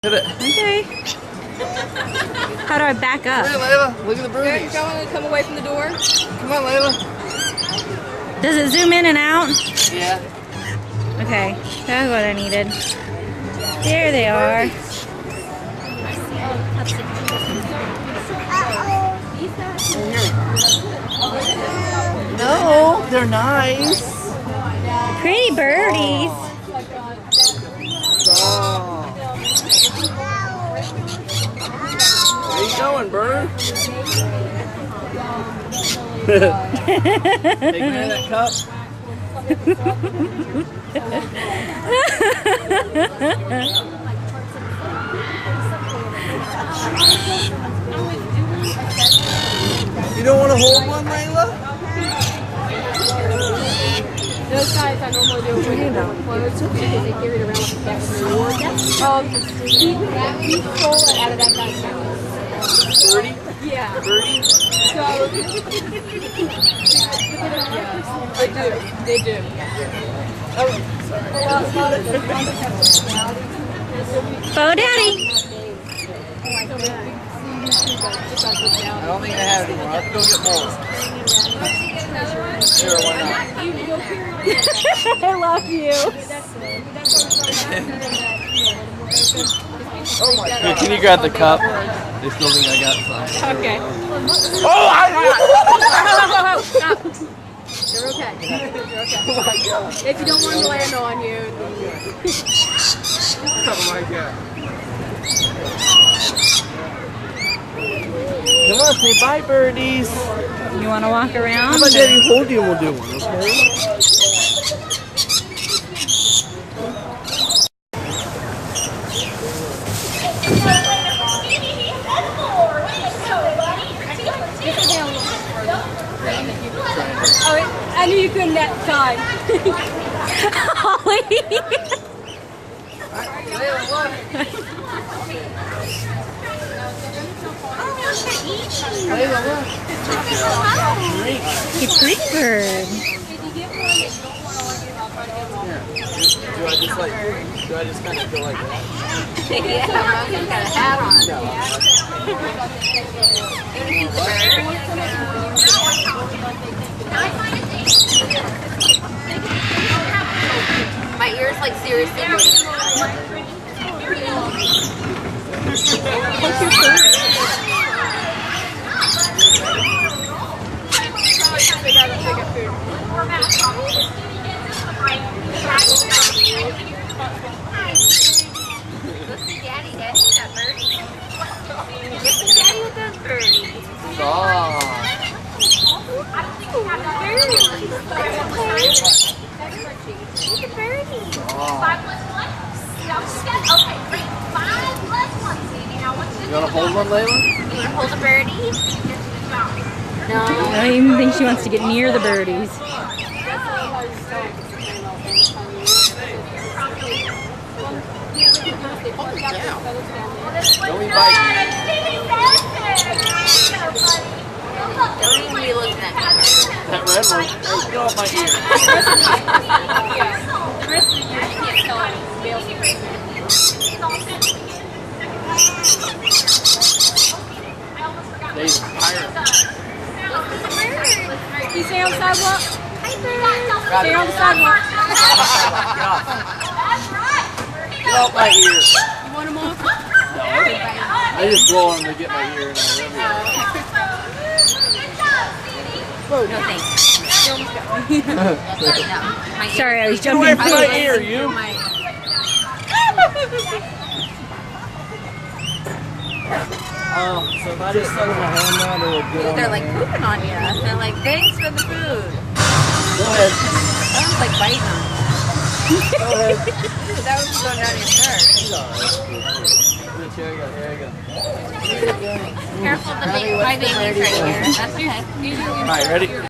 Hit it. Okay. How do I back up? Hey, Layla, look at the birdies. Don't want to come away from the door. Come on, Layla. Does it zoom in and out? Yeah. Okay, that's what I needed. There they are. No, they're nice. Pretty birdies. Oh. Where you going, bird? Take me that cup. You don't want to hold one, Layla? Those guys I normally do with clothes because they carry it around like a bag of reward. He stole it out of that guy's house. Birdie? Yeah. Birdie? So, they do. They do. Bo Daddy. I don't think I have any more. I have to go get more. Sure, why not? I love you. Oh my God. Can you grab the cup? They still think I got some. Okay. Oh, Stop. You're okay. You're okay. Oh my God. If you don't want them to land on you, Oh my God. Come on, say bye, birdies. You want to walk around? How about Daddy hold you and we'll do one, okay? oh, I knew you couldn't that time. Holly. Layla, look. You pretty bird. Do I just kind of go like that? Yeah, Rogan's got a hat on. My ears like seriously. You want to hold one, Layla? You want to hold a birdie? No. I don't even think she wants to get near the birdies. Don't be biting. Don't even be looking at me. That red one. Hey, get off my ear. The rest of the year, you can't tell any males. Dave's pirate. You stay on the sidewalk? Stay on the sidewalk. Get off my ear. You want them off? No, I just blow them to get my ear and I No, thanks. Sorry, I was Get away jumping. from my ear, you. So if I just suck my hand down, it will get on They're my like hand. pooping on you. They're like, thanks for the food. Go ahead. That was like biting on you. Go ahead. Ooh, that was going down your shirt. He's all right. Here we go. Here we go. Careful, my baby's right here. That's okay. All right, ready?